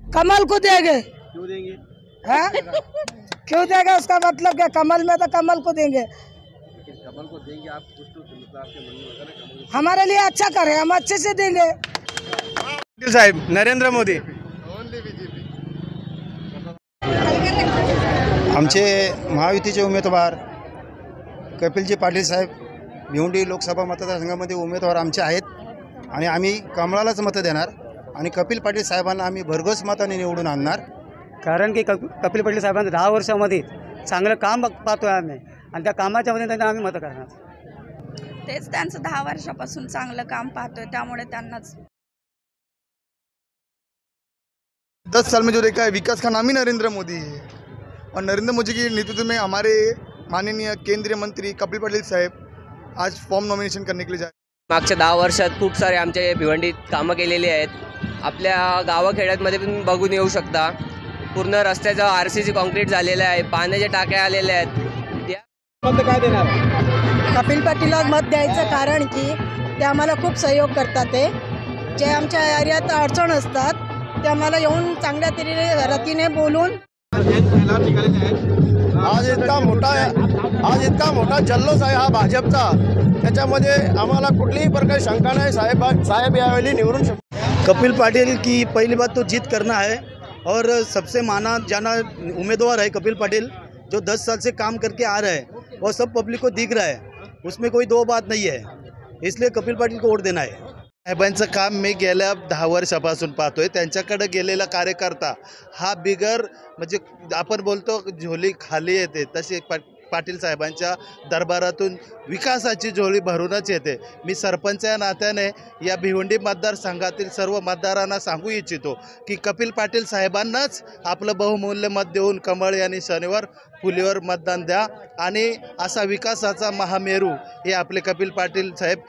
कमल को देंगे। क्यों देंगे? हाँ? क्यों देंगे उसका मतलब क्या? कमल में तो कमल को देंगे। कमल को देंगे आप कुछ तो मतलब आपके मन में होगा ना कमल को। हमारे लिए अच्छा करे, हम अच्छे से देंगे। साहेब नरेंद्र मोदी आमचे महायुतीचे उमेदवार कपिलजी पाटील साहेब भिवंडी लोकसभा मतदारसंघामध्ये उमेदवार आमचे आहेत आणि आम्ही कमळालाच मत देणार आणि कपिल पाटील साहेबांना आम्ही भरघोस मताने निवडून आणणार। कारण की कपिल पाटील साहेबांचं 10 वर्षामध्ये चांगलं काम पाहतोय आम्ही आणि त्या कामाच्या मध्ये त्यांना आम्ही मत करणार। तेच त्यांचं 10 वर्षापासून चांगलं काम पाहतोय त्यामुळे त्यांनाच। 10 साल में जो देखा है विकास का नाम ही नरेंद्र मोदी है और नरेंद्र मोदी के नेतृत्व में हमारे माननीय केंद्रीय मंत्री कपिल पाटील साहेब आज फॉर्म नॉमिनेशन करने के लिए जाए। मागच्या 10 वर्षात खूप सारे आमच्या भिवंडीत कामं केलेली आहेत। आपल्या गावाखेड्यांमध्ये पण बघून येऊ शकता, पूर्ण रस्त्याचं RCC कॉन्क्रीट झालेलं आहे, पाण्याच्या टाक्या आलेल्या आहेत। मत काय देणार? कपिल पाटीलला मत द्यायचं कारण की ते आम्हाला खूप सहयोग करतात। ते जे आमच्या एरियात अडचण असतात ते आम्हाला येऊन चांगल्या रीतीने बोलून आज इतका मोठा जल्लोष आहे हा भाजपचा, त्याच्यामध्ये आम्हाला कुठलीही प्रकार शंका नाही। साहेब यावेळी निवडून कपिल पाटिल की पहली बात तो जीत करना है और सबसे माना जाना उम्मीदवार है कपिल पाटिल, जो 10 साल से काम करके आ रहा है और सब पब्लिक को दिख रहा है, उसमें कोई दो बात नहीं है, इसलिए कपिल पाटिल को वोट देना है। साहेबांचं काम मी गेल्या 10 वर्षापासून पाहतोय। त्यांच्याकडे गेलेला कार्यकर्ता हा बिगर म्हणजे आपण बोलतो झोली खाली येते तशी पाटील साहेबांच्या दरबारातून विकासाची झोळी भरूनच येते। मी सरपंच या नात्याने या भिवंडी मतदारसंघातील सर्व मतदारांना सांगू इच्छितो की कपिल पाटील साहेबांनाच आपलं बहुमूल्य मत देऊन कमळ यांनी शनिवार फुलीवर मतदान द्या आणि असा विकासाचा महामेरू हे आपले कपिल पाटील साहेब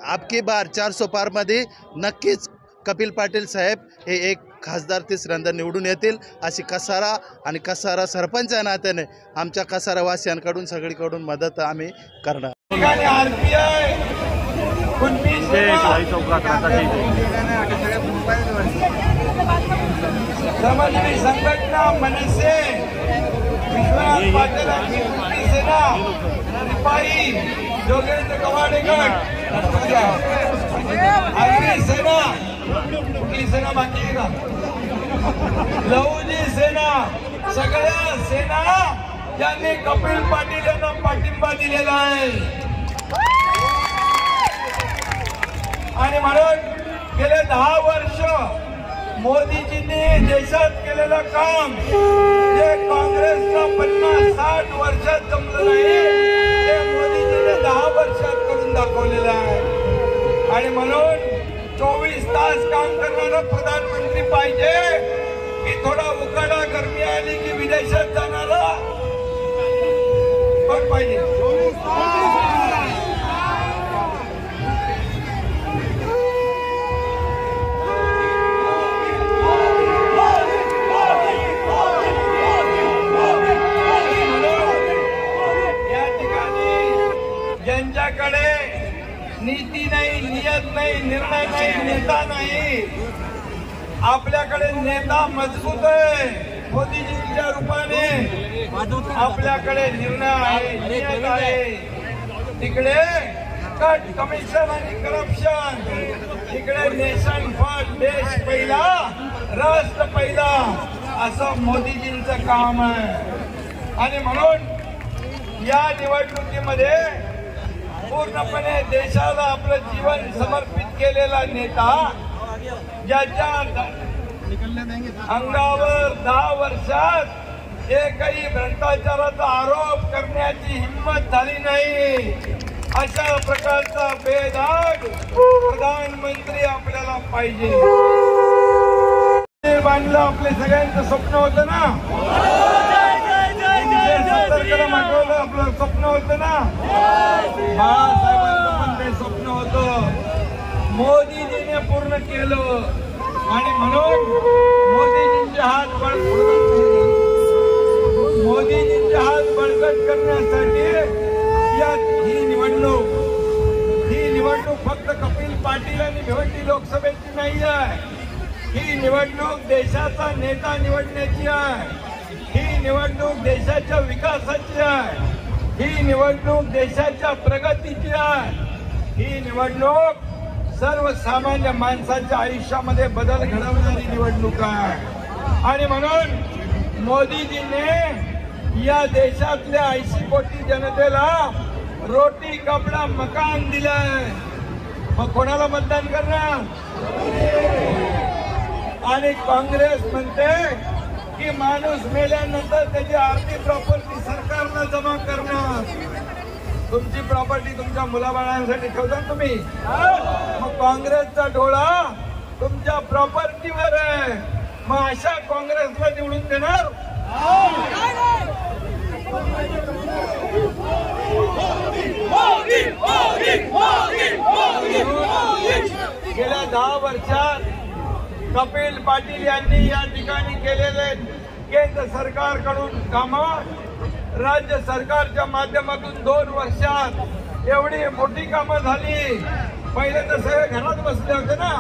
आपकी बार 400 पारमध्ये नक्कीच कपिल पाटील साहेब हे एक खासदार तिसऱ्यांदा निवडून येतील अशी कसारा आणि कसारा सरपंच या नात्याने आमच्या कसारावासियांकडून सगळीकडून मदत आम्ही करणार। समाजवादी संघटना मनसे विश्वनाथ पाटील आणि कृती सेना रिपाई जोगेंद्र कवाडेगड आगरी सेना कुठली सेना बाकी आहे का लहुजी सेना सगळ्या सेना यांनी कपिल पाटील यांना पाठिंबा दिलेला आहे आणि म्हणून गेले 10 वर्ष मोदीजींनी देशात केलेलं काम जे काँग्रेसला 50-60 वर्षात जमलं नाही ते मोदीजींनी 10 वर्षात करून दाखवलेलं आहे आणि म्हणून 24 तास काम करणारा प्रधानमंत्री पाहिजे की थोडा उकाडा गरमी आली की विदेशात जाणारा कोण पाहिजे? या ठिकाणी ज्यांच्याकडे नीती नाही, नियत नाही, निर्णय नाही, नेता नाही, आपल्याकडे नेता मजबूत आहे मोदीजींच्या रूपाने, आपल्याकडे निर्णय आहे, नियत आहे। तिकडे कट कमिशन आणि करप्शन, तिकडे नेशन फर्स्ट, देश पहिला, राष्ट्र पहिला असं मोदीजींचं काम आहे आणि म्हणून या निवडणुकीमध्ये पूर्णपणे देशाला आपलं जीवन समर्पित केलेला नेता ज्याच्या अंगावर 10 वर्षात एकही भ्रष्टाचाराचा आरोप करण्याची हिंमत झाली नाही, अशा प्रकारचा बेदाग प्रधानमंत्री आपल्याला पाहिजे। बांधलं आपले सगळ्यांचं स्वप्न होतं ना, मागवलं आपलं स्वप्न होतं ना, बाळासाहेबांचं पण ते स्वप्न होतं, मोदीजीने पूर्ण केलं आणि म्हणून मोदीजींचे हात बळकट करण्यासाठी ही निवडणूक फक्त कपिल पाटील आणि भिवंडी लोकसभेची नाही आहे, ही निवडणूक देशाचा नेता निवडण्याची आहे, ही निवडणूक देशाच्या विकासाची आहे, ही निवडणूक देशाच्या प्रगतीची आहे, ही निवडणूक सर्वसामान्य माणसाच्या आयुष्यामध्ये बदल घडवणारी निवडणूक आहे। आणि म्हणून मोदीजीने या देशातल्या 80 कोटी जनतेला रोटी कपडा मकान दिलाय, मग कोणाला मतदान करणार? आणि काँग्रेस म्हणते की माणूस मेल्यानंतर त्याची आर्थिक प्रॉपर्टी सरकारला जमा करणार। तुमची प्रॉपर्टी तुमच्या मुलाबाळांसाठी ठेवता तुम्ही, मग काँग्रेसचा डोळा तुमच्या प्रॉपर्टीवर आहे, मग अशा काँग्रेसला निवडून देणार? गेल्या 10 वर्षात कपिल पाटील यांनी या ठिकाणी केलेले केंद्र सरकारकडून कामं राज्य सरकारच्या माध्यमातून 2 वर्षात एवढी मोठी कामं झाली। पहिले तर सगळे घरात बसले होते ना,